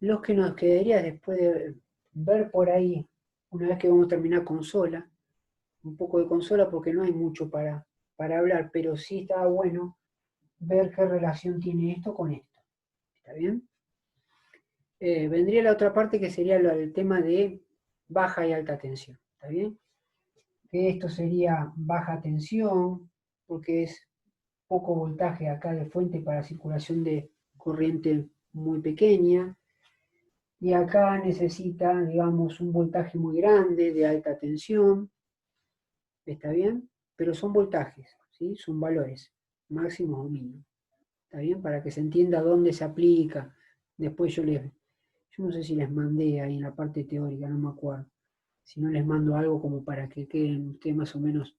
lo que nos quedaría después de ver por ahí, una vez que vamos a terminar consola, un poco de consola porque no hay mucho para hablar, pero sí está bueno ver qué relación tiene esto con esto. ¿Está bien? Vendría la otra parte que sería el tema de baja y alta tensión. ¿Está bien? Que esto sería baja tensión, porque es poco voltaje acá de fuente para circulación de corriente muy pequeña. Y acá necesita, digamos, un voltaje muy grande de alta tensión. ¿Está bien? Pero son voltajes, ¿sí? Son valores, máximos o mínimos. ¿Está bien? Para que se entienda dónde se aplica. Después yo no sé si les mandé ahí en la parte teórica, no me acuerdo. Si no les mando algo como para que queden ustedes más o menos.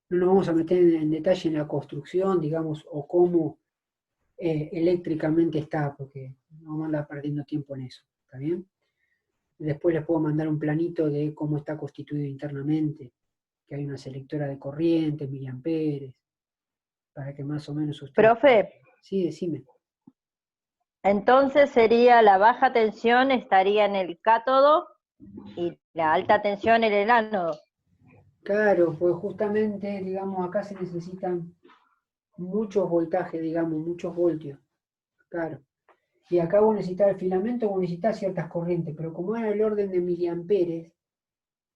No nos vamos a meter en detalle en la construcción, digamos, o cómo eléctricamente está, porque no vamos a andar perdiendo tiempo en eso. ¿Está bien? Después les puedo mandar un planito de cómo está constituido internamente, que hay una selectora de corriente, miliamperes, para que más o menos ustedes... Profe, Sí, decime. entonces sería la baja tensión estaría en el cátodo y la alta tensión en el ánodo. Claro, pues justamente, digamos, acá se necesitan muchos voltajes, digamos, muchos voltios. Claro. Y acá vos necesitas el filamento, vos necesitas ciertas corrientes, pero como era el orden de miliamperes,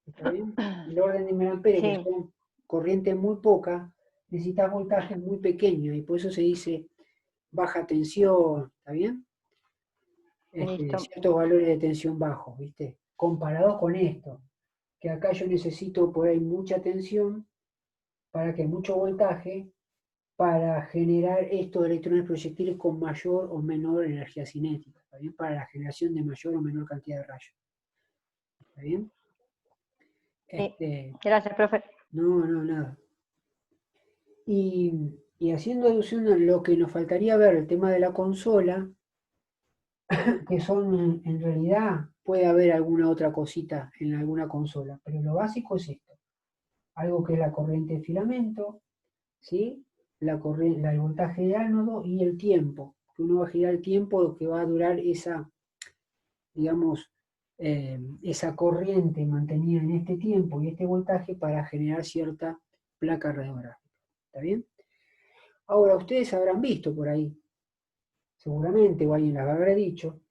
¿está bien? El orden de miliamperes, que Sí, son corrientes muy pocas, necesitas voltajes muy pequeños, y por eso se dice baja tensión, ¿está bien? listo. Ciertos valores de tensión bajos, ¿viste? Comparado con esto, que acá yo necesito por ahí mucha tensión, para que mucho voltaje, para generar estos electrones proyectiles con mayor o menor energía cinética, ¿está bien? Para la generación de mayor o menor cantidad de rayos, ¿está bien? Sí, Este, gracias, profe. no, nada. Y haciendo alusión a lo que nos faltaría ver, el tema de la consola, que son, en realidad, puede haber alguna otra cosita en alguna consola, pero lo básico es esto, algo que es la corriente de filamento, ¿sí? El voltaje de ánodo y el tiempo, que uno va a girar el tiempo que va a durar esa, digamos, esa corriente mantenida en este tiempo y este voltaje para generar cierta placa radiográfica. ¿Está bien? Ahora, ustedes habrán visto por ahí, seguramente, o alguien les habrá dicho,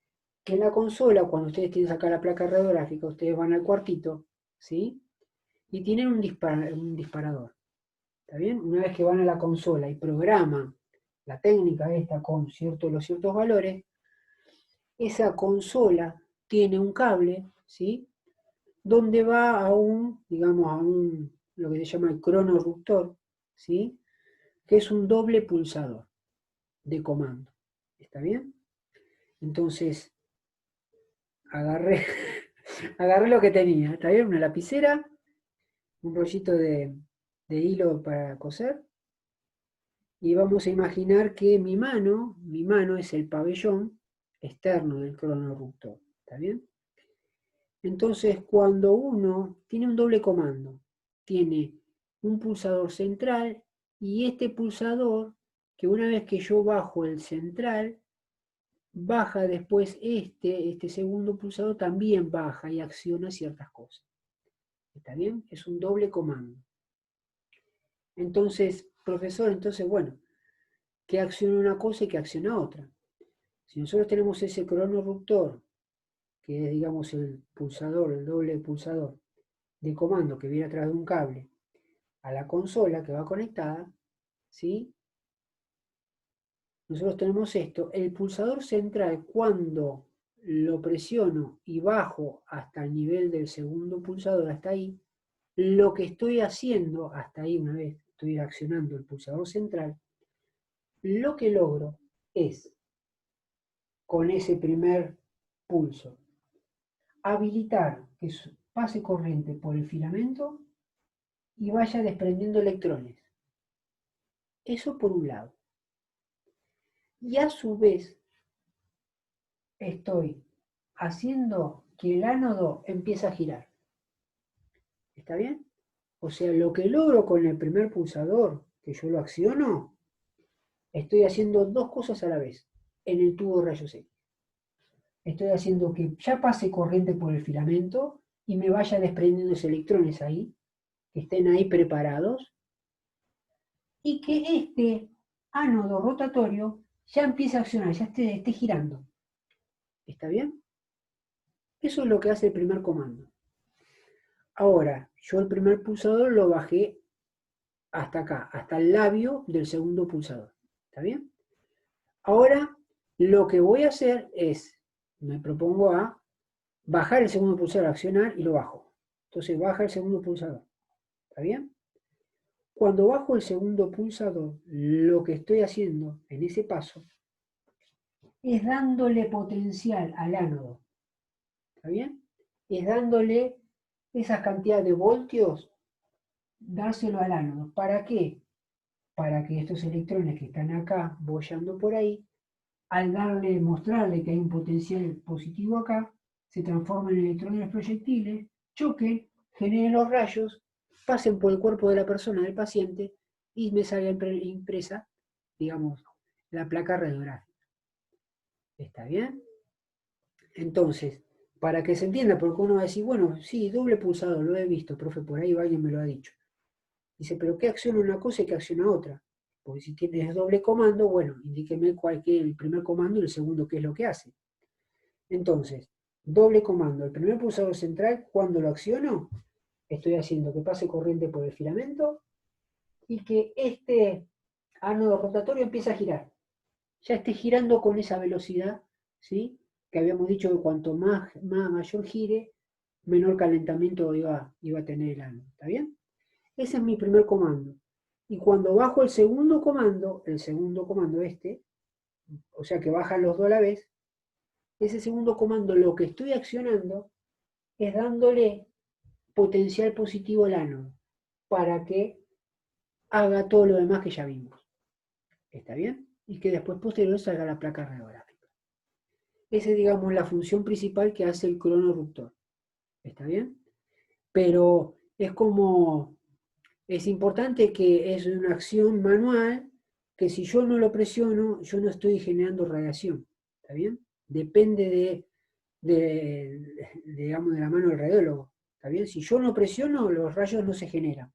que en la consola, cuando ustedes tienen acá la placa radiográfica, ustedes van al cuartito, ¿sí? Y tienen un disparador. ¿Está bien? Una vez que van a la consola y programan la técnica esta con los ciertos valores, esa consola tiene un cable, ¿sí? Donde va a digamos, lo que se llama el cronorruptor, ¿sí? Que es un doble pulsador de comando. ¿Está bien? Entonces, agarré, agarré lo que tenía, ¿está bien? Una lapicera, un rollito de hilo para coser, y vamos a imaginar que mi mano es el pabellón externo del cronorruptor, ¿está bien? Entonces, cuando uno tiene un doble comando, tiene un pulsador central y este pulsador, que una vez que yo bajo el central, baja después este segundo pulsador también baja y acciona ciertas cosas. ¿Está bien? Es un doble comando. Entonces, profesor, bueno, ¿qué acciona una cosa y qué acciona otra? Si nosotros tenemos ese cronorruptor, que es, digamos, el pulsador, el doble pulsador de comando que viene a través de un cable a la consola que va conectada, ¿sí? Nosotros tenemos esto, el pulsador central cuando lo presiono y bajo hasta el nivel del segundo pulsador, hasta ahí, lo que estoy haciendo, hasta ahí una vez estoy accionando el pulsador central, lo que logro es, con ese primer pulso, habilitar que pase corriente por el filamento y vaya desprendiendo electrones. Eso por un lado. Y a su vez estoy haciendo que el ánodo empiece a girar. ¿Está bien? O sea, lo que logro con el primer pulsador, que yo lo acciono, estoy haciendo dos cosas a la vez en el tubo de rayos X. estoy haciendo que ya pase corriente por el filamento y me vaya desprendiendo esos electrones ahí, que estén ahí preparados, y que este ánodo rotatorio ya empiece a accionar, ya esté girando. ¿Está bien? Eso es lo que hace el primer comando. Ahora, yo el primer pulsador lo bajé hasta acá, hasta el labio del segundo pulsador. ¿Está bien? Ahora, lo que voy a hacer es, me propongo a bajar el segundo pulsador, accionar y lo bajo. Entonces baja el segundo pulsador. ¿Está bien? Cuando bajo el segundo pulsador, lo que estoy haciendo en ese paso es dándole potencial al ánodo. ¿Está bien? Es dándole esa cantidad de voltios, dárselo al ánodo. ¿Para qué? Para que estos electrones que están acá boyando por ahí, al mostrarle que hay un potencial positivo acá, se transforman en electrones proyectiles, choquen, generen los rayos, pasen por el cuerpo de la persona, del paciente, y me salga impresa, digamos, la placa radiográfica. ¿Está bien? Entonces, para que se entienda, porque uno va a decir, bueno, sí, doble pulsador, lo he visto, profe, por ahí alguien me lo ha dicho. Dice, pero ¿qué acciona una cosa y qué acciona otra? Porque si tienes doble comando, bueno, indíqueme cuál es el primer comando y el segundo qué es lo que hace. Entonces, doble comando. El primer pulsador central, cuando lo acciono, estoy haciendo que pase corriente por el filamento y que este ánodo rotatorio empiece a girar. Ya esté girando con esa velocidad, ¿sí? Que habíamos dicho que cuanto mayor gire, menor calentamiento iba a tener el ánodo. ¿Está bien? Ese es mi primer comando. Y cuando bajo el segundo comando este, o sea que bajan los dos a la vez, ese segundo comando lo que estoy accionando es dándole potencial positivo al ánodo para que haga todo lo demás que ya vimos. ¿Está bien? Y que después posterior salga la placa radiográfica. Esa es, digamos, la función principal que hace el cronoruptor. ¿Está bien? Pero es importante que es una acción manual, que si yo no lo presiono, yo no estoy generando radiación. ¿Está bien? Depende digamos, de la mano del radiólogo. ¿Está bien? Si yo no presiono, los rayos no se generan.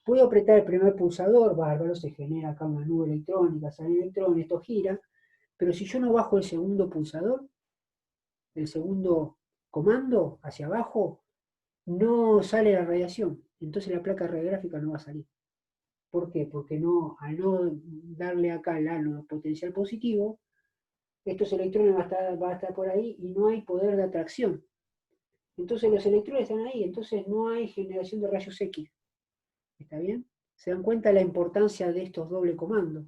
Puedo apretar el primer pulsador, bárbaro, se genera acá una nube electrónica, salen electrones, esto gira, pero si yo no bajo el segundo pulsador, el segundo comando hacia abajo, no sale la radiación, entonces la placa radiográfica no va a salir. ¿Por qué? Porque al no darle acá al ánodo potencial positivo, estos electrones van a estar por ahí y no hay poder de atracción. Entonces los electrones están ahí, entonces no hay generación de rayos X. ¿Está bien? ¿Se dan cuenta de la importancia de estos doble comandos?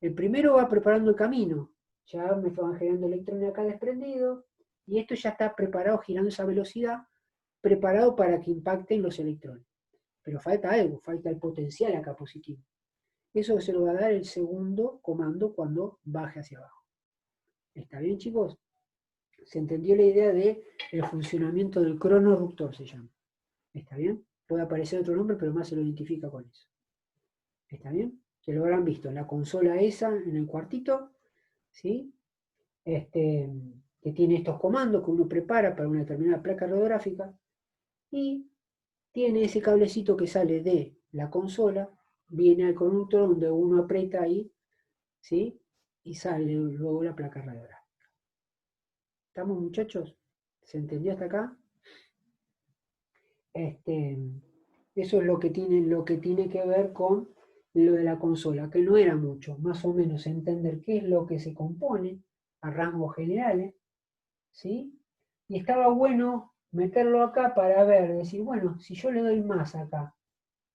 El primero va preparando el camino, ya me van generando electrones acá desprendidos, y esto ya está preparado, girando esa velocidad, preparado para que impacten los electrones. Pero falta algo, falta el potencial acá positivo. Eso se lo va a dar el segundo comando cuando baje hacia abajo. ¿Está bien, chicos? ¿Se entendió la idea del funcionamiento del cronoruptor, se llama? ¿Está bien? Puede aparecer otro nombre, pero más se lo identifica con eso. ¿Está bien? Que lo habrán visto en la consola esa, en el cuartito, ¿sí? Que tiene estos comandos que uno prepara para una determinada placa radiográfica y tiene ese cablecito que sale de la consola, viene al conductor donde uno aprieta ahí, ¿sí? Y sale luego la placa radiográfica. ¿Estamos, muchachos? ¿Se entendió hasta acá? Eso es lo que tiene que ver con lo de la consola, que no era mucho, más o menos entender qué es lo que se compone a rasgos generales, ¿sí? Y estaba bueno meterlo acá para ver, decir, bueno, si yo le doy más acá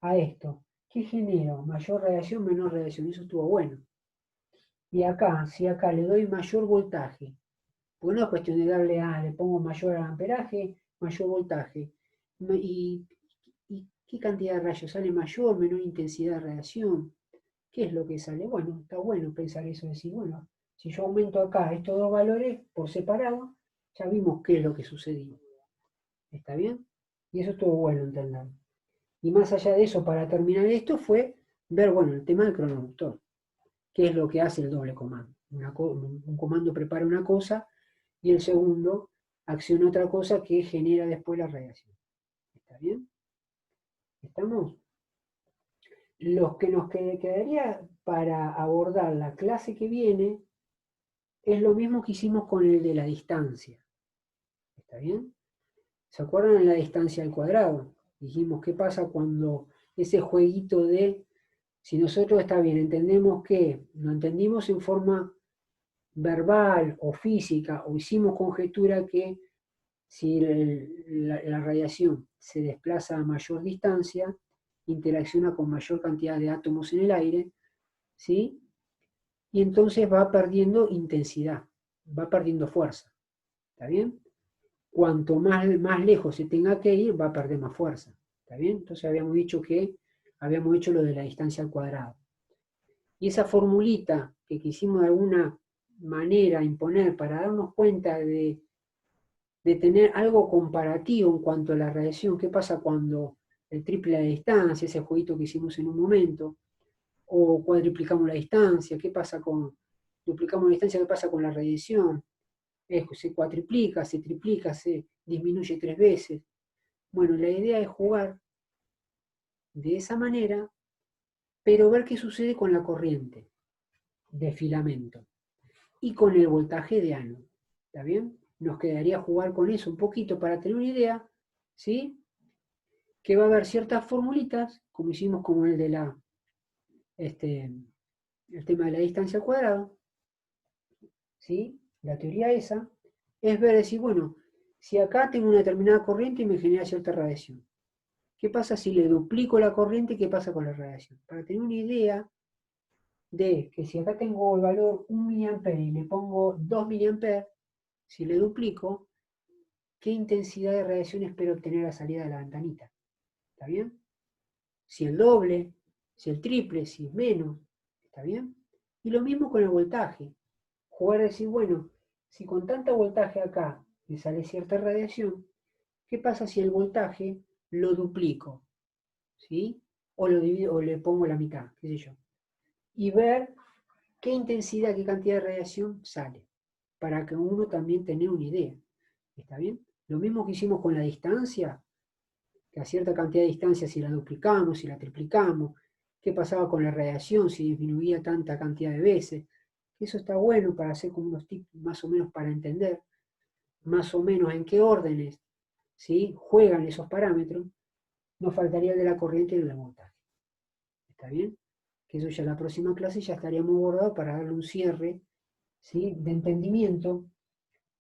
a esto, ¿qué genero? ¿Mayor radiación, menor radiación? Eso estuvo bueno. Y acá, si acá le doy mayor voltaje, porque no es cuestión de darle le pongo mayor amperaje, mayor voltaje. ¿Y qué cantidad de rayos? ¿Sale mayor, menor intensidad de radiación? ¿Qué es lo que sale? Bueno, está bueno pensar eso, decir, bueno, si yo aumento acá estos dos valores por separado, ya vimos qué es lo que sucedió. ¿Está bien? Y eso estuvo bueno entender. Y más allá de eso, para terminar esto, fue ver, bueno, el tema del cronoductor. ¿Qué es lo que hace el doble comando? Un comando prepara una cosa y el segundo acciona otra cosa que genera después la radiación. ¿Está bien? ¿Estamos? Los que nos quedaría para abordar la clase que viene es lo mismo que hicimos con el de la distancia. ¿Está bien? ¿Se acuerdan de la distancia al cuadrado? Dijimos, ¿qué pasa cuando ese jueguito de, si nosotros está bien, entendemos que lo entendimos en forma verbal o física, o hicimos conjetura que si la radiación se desplaza a mayor distancia, interacciona con mayor cantidad de átomos en el aire, ¿sí? Y entonces va perdiendo intensidad, va perdiendo fuerza, ¿está bien? Cuanto más lejos se tenga que ir, va a perder más fuerza, ¿está bien? Entonces habíamos dicho que habíamos hecho lo de la distancia al cuadrado. Y esa formulita que quisimos de alguna manera imponer para darnos cuenta de tener algo comparativo en cuanto a la radiación, qué pasa cuando el triple de distancia, ese jueguito que hicimos en un momento, o cuadriplicamos la distancia, qué pasa con, duplicamos la distancia, qué pasa con la radiación, se cuatriplica, se triplica, se disminuye 3 veces. Bueno, la idea es jugar de esa manera, pero ver qué sucede con la corriente de filamento y con el voltaje de ánodo. ¿Está bien? Nos quedaría jugar con eso un poquito para tener una idea, ¿sí? Que va a haber ciertas formulitas, como hicimos como el de el tema de la distancia al cuadrado, ¿sí? La teoría esa es ver, decir, bueno, si acá tengo una determinada corriente y me genera cierta radiación, ¿qué pasa si le duplico la corriente? ¿Qué pasa con la radiación? Para tener una idea de que si acá tengo el valor 1 mA y le pongo 2 mA, si le duplico, ¿qué intensidad de radiación espero obtener a la salida de la ventanita? ¿Está bien? Si el doble, si el triple, si es menos, ¿está bien? Y lo mismo con el voltaje. Jugar a decir, bueno, si con tanta voltaje acá me sale cierta radiación, ¿qué pasa si el voltaje lo duplico? ¿Sí? O lo divido, o le pongo la mitad, qué sé yo. Y ver qué intensidad, qué cantidad de radiación sale, para que uno también tenga una idea. ¿Está bien? Lo mismo que hicimos con la distancia, que a cierta cantidad de distancia, si la duplicamos, si la triplicamos, qué pasaba con la radiación, si disminuía tanta cantidad de veces. Eso está bueno para hacer como unos tips más o menos para entender más o menos en qué órdenes, ¿sí?, juegan esos parámetros. Nos faltaría el de la corriente y el del voltaje. ¿Está bien? Que eso ya en la próxima clase ya estaríamos abordados para darle un cierre, ¿sí?, de entendimiento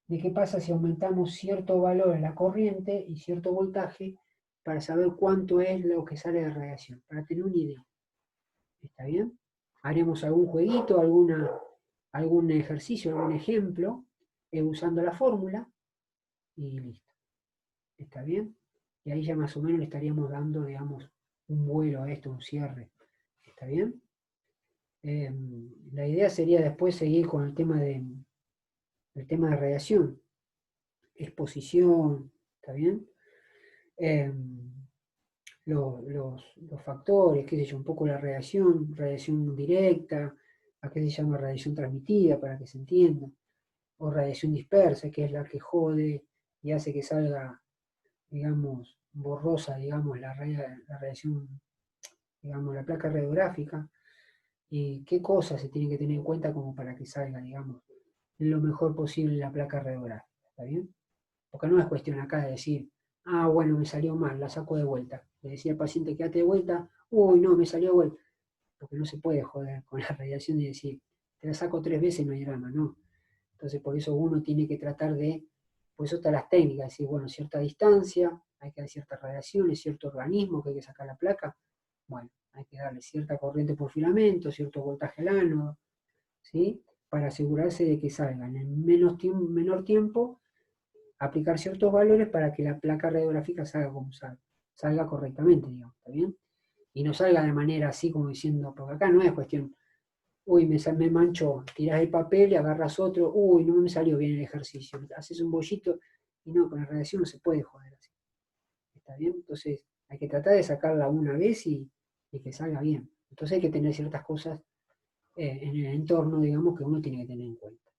de qué pasa si aumentamos cierto valor en la corriente y cierto voltaje para saber cuánto es lo que sale de radiación, para tener una idea. ¿Está bien? Haremos algún jueguito, algún ejercicio, algún ejemplo, usando la fórmula y listo. ¿Está bien? Y ahí ya más o menos le estaríamos dando, digamos, un vuelo a esto, un cierre. ¿Está bien? La idea sería después seguir con el tema de radiación, exposición, ¿está bien? Eh, los factores, qué sé yo, un poco la radiación directa, a qué se llama radiación transmitida, para que se entienda, o radiación dispersa, que es la que jode y hace que salga, digamos, borrosa, digamos, la radiación, digamos, la placa radiográfica, y qué cosas se tienen que tener en cuenta como para que salga, digamos, lo mejor posible la placa radiográfica, ¿está bien? Porque no es cuestión acá de decir, ah, bueno, me salió mal, la saco de vuelta. Le decía al paciente, quédate de vuelta, uy, no, me salió de vuelta. Porque no se puede joder con la radiación y decir, te la saco 3 veces, no hay drama, no. Entonces, por eso uno tiene que tratar de, por eso están las técnicas, decir, bueno, cierta distancia, hay que dar ciertas radiaciones, cierto organismo que hay que sacar la placa, bueno, hay que darle cierta corriente por filamento, cierto voltaje al ánodo, ¿sí? Para asegurarse de que salgan en menor tiempo, aplicar ciertos valores para que la placa radiográfica salga como salga correctamente, digamos, ¿está bien? Y no salga de manera así como diciendo, porque acá no es cuestión, uy, me manchó, tirás el papel y agarras otro, uy, no me salió bien el ejercicio, haces un bollito y no, con la radiación no se puede joder así, ¿está bien? Entonces hay que tratar de sacarla una vez y que salga bien. Entonces hay que tener ciertas cosas en el entorno, digamos, que uno tiene que tener en cuenta.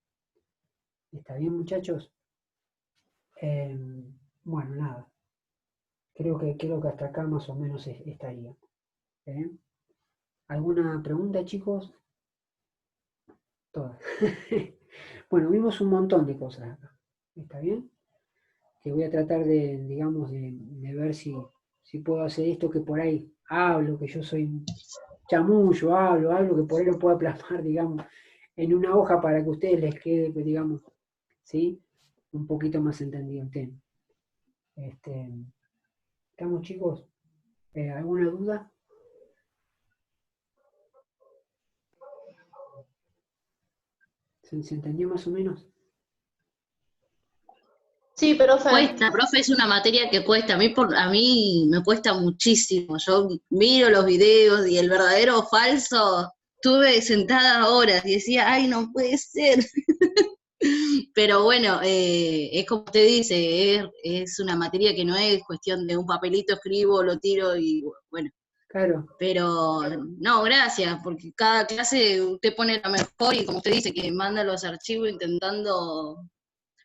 ¿Está bien, muchachos? Bueno, nada. Creo que hasta acá más o menos estaría. ¿Eh? ¿Alguna pregunta, chicos? Todas. Bueno, vimos un montón de cosas acá. ¿Está bien? Que voy a tratar de, digamos, de ver si puedo hacer esto que por ahí hablo, que yo soy un chamullo, hablo, que por ahí lo pueda plasmar, digamos, en una hoja para que a ustedes les quede, pues, digamos, ¿sí? Un poquito más entendido el tema. ¿Estamos, chicos? ¿Alguna duda? ¿Se entendió más o menos? Sí, profe. Cuesta, profe, es una materia que cuesta. A mí me cuesta muchísimo. Yo miro los videos y el verdadero o falso, estuve sentada horas y decía, ay, no puede ser. Pero bueno, es como usted dice, es una materia que no es cuestión de un papelito escribo, lo tiro y bueno. Claro. Pero no, gracias, porque cada clase usted pone la mejor y como usted dice, que manda los archivos intentando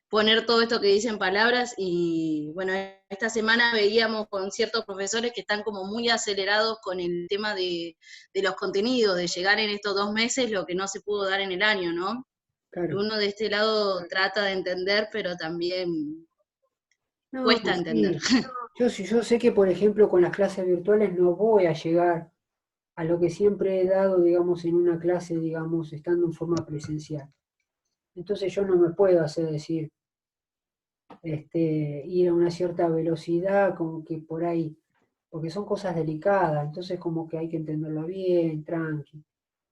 poner todo esto que dicen palabras y bueno, esta semana veíamos con ciertos profesores que están como muy acelerados con el tema de los contenidos, de llegar en estos 2 meses lo que no se pudo dar en el año, ¿no? Claro. Uno de este lado trata de entender, pero también No, cuesta sí. entender. Yo sé que, por ejemplo, con las clases virtuales no voy a llegar a lo que siempre he dado, digamos, en una clase, digamos, estando en forma presencial. Entonces yo no me puedo hacer decir, ir a una cierta velocidad, como que por ahí, porque son cosas delicadas, entonces como que hay que entenderlo bien, tranqui.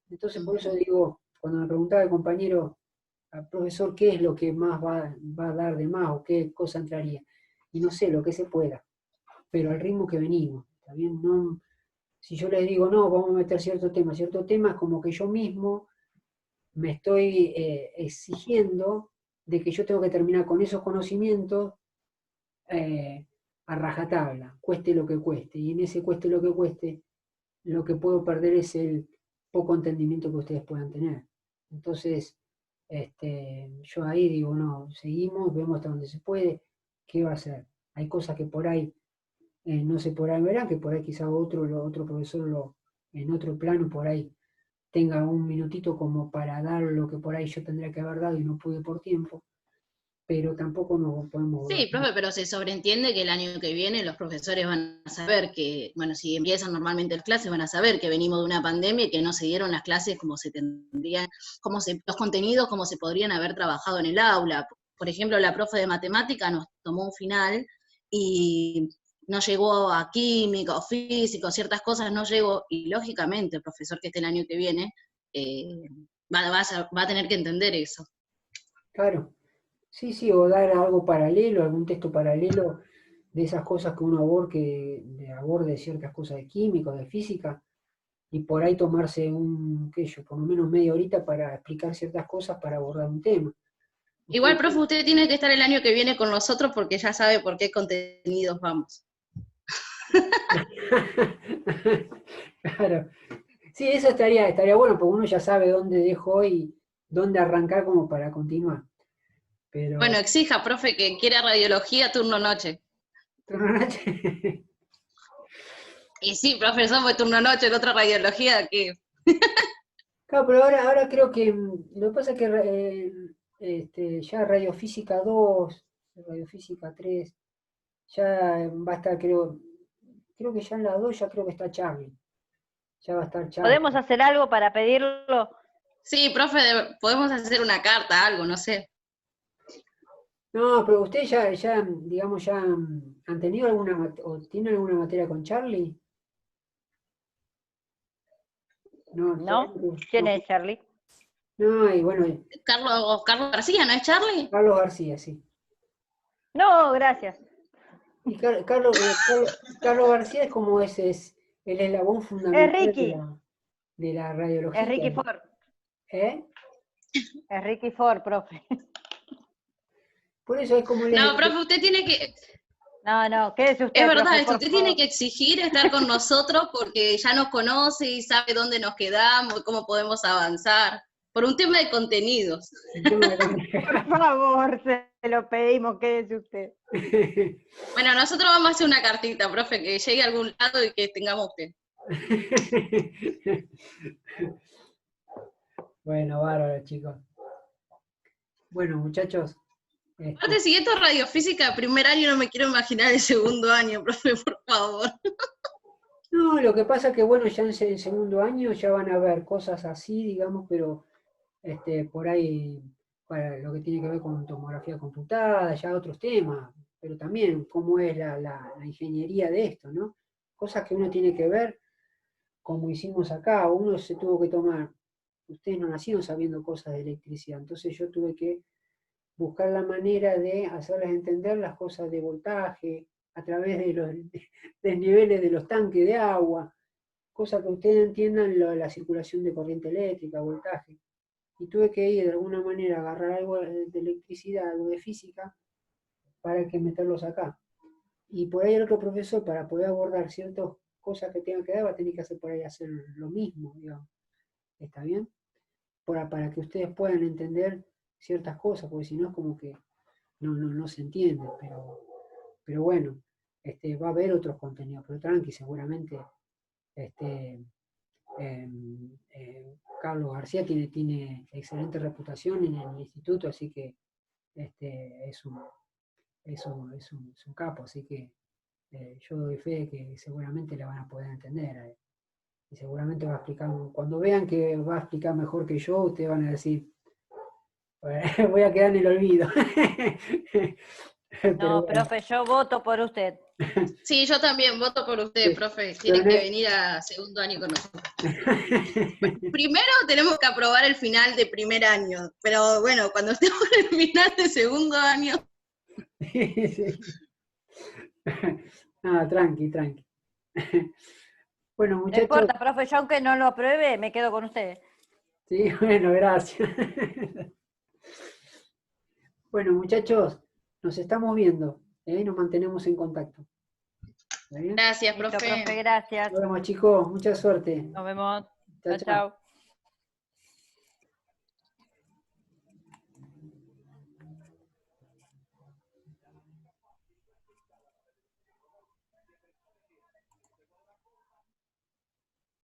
Entonces por eso digo, cuando me preguntaba el compañero, al profesor, ¿qué es lo que más va a dar de más o qué cosa entraría? Y no sé, lo que se pueda, pero al ritmo que venimos, ¿está bien? No, si yo les digo, no, vamos a meter cierto tema, es como que yo mismo me estoy exigiendo de que yo tengo que terminar con esos conocimientos a rajatabla, cueste lo que cueste. Y en ese cueste lo que cueste, lo que puedo perder es el poco entendimiento que ustedes puedan tener. Entonces, yo ahí digo, no, seguimos, vemos hasta donde se puede, ¿qué va a hacer? Hay cosas que por ahí no se podrán ver, que por ahí quizá otro profesor en otro plano por ahí tenga un minutito como para dar lo que por ahí yo tendría que haber dado y no pude por tiempo, pero tampoco nos podemos... Sí, profe, pero se sobreentiende que el año que viene los profesores van a saber que, bueno, si empiezan normalmente las clases, van a saber que venimos de una pandemia y que no se dieron las clases como se tendrían, los contenidos como se podrían haber trabajado en el aula. Por ejemplo, la profe de matemática nos tomó un final y no llegó a química o física o ciertas cosas, no llegó, y lógicamente el profesor que esté el año que viene va a tener que entender eso. Claro, sí, o dar algo paralelo, algún texto paralelo de esas cosas que uno aborde ciertas cosas de química o de física, y por ahí tomarse por lo menos media horita para explicar ciertas cosas para abordar un tema. Igual, profe, usted tiene que estar el año que viene con nosotros porque ya sabe por qué contenidos vamos. Claro. Sí, eso estaría bueno, porque uno ya sabe dónde dejó y dónde arrancar como para continuar. Pero, Bueno, exija, profe, que quiera radiología turno noche. ¿turno noche? Y sí, profe, somos turno noche, en otra radiología que... Claro, pero ahora creo que lo que pasa es que ya Radiofísica 2, Radiofísica 3, ya va a estar, creo que ya en la 2 ya creo que está Charlie. Ya va a estar Charlie. ¿Podemos hacer algo para pedirlo? Sí, profe, podemos hacer una carta, algo, no sé. No, pero ustedes ya, digamos, ya han tenido o tienen alguna materia con Charlie. No, ¿No? ¿Quién es Charlie? No, y bueno, Carlos García, ¿no es Charlie? Carlos García, sí. No, gracias. Y Carlos García es como es el eslabón Es fundamental Ricky. de la radiología. Es Ricky Ford. ¿Eh? Es Ricky Ford, profe. Por eso es como No, profe, usted tiene que... No, quédese usted, Es verdad profe, esto, por usted favor. tiene que exigir estar con nosotros porque ya nos conoce y sabe dónde nos quedamos, cómo podemos avanzar. por un tema de contenidos. Por favor, se lo pedimos, quédese usted. Bueno, nosotros vamos a hacer una cartita, profe, que llegue a algún lado y que tengamos usted. Bueno, bárbaro, chicos. Bueno, muchachos. Aparte, si esto es radiofísica, primer año, no me quiero imaginar el segundo año, profe, por favor. No, lo que pasa es que, bueno, ya en segundo año ya van a ver cosas así, digamos, pero por ahí, para lo que tiene que ver con tomografía computada, ya otros temas, pero también cómo es la ingeniería de esto, ¿no? Cosas que uno tiene que ver, como hicimos acá, uno se tuvo que tomar, ustedes no nacieron sabiendo cosas de electricidad, entonces yo tuve que buscar la manera de hacerles entender las cosas de voltaje, a través de los desniveles de los tanques de agua, cosas que ustedes entiendan la circulación de corriente eléctrica, voltaje. Y tuve que ir de alguna manera a agarrar algo de electricidad, algo de física, para que meterlos acá. Y por ahí el otro profesor, para poder abordar ciertas cosas que tenga que dar, va a tener que hacer por ahí hacer lo mismo, digamos. ¿Está bien? Para que ustedes puedan entender ciertas cosas, porque si no es como que no se entiende, pero bueno, va a haber otros contenidos, pero tranqui, seguramente Carlos García tiene excelente reputación en el instituto, así que es un capo, así que yo doy fe de que seguramente la van a poder entender. Y seguramente va a explicar, cuando vean que va a explicar mejor que yo, ustedes van a decir, voy a quedar en el olvido. No, profe, yo voto por usted. Sí, yo también voto por usted, Sí, profe. Tiene que venir a segundo año con nosotros. Primero tenemos que aprobar el final de primer año, pero bueno, cuando estemos en el final de segundo año. Sí. Nada, tranqui. Bueno, No muchachos. importa, profe, yo aunque no lo apruebe, me quedo con usted. Sí, bueno, gracias. Bueno, muchachos, nos estamos viendo, nos mantenemos en contacto. ¿Está bien? Gracias, Listo, profe. profe, gracias. Nos vemos, chicos, mucha suerte. Nos vemos. Chao, Chao, chao.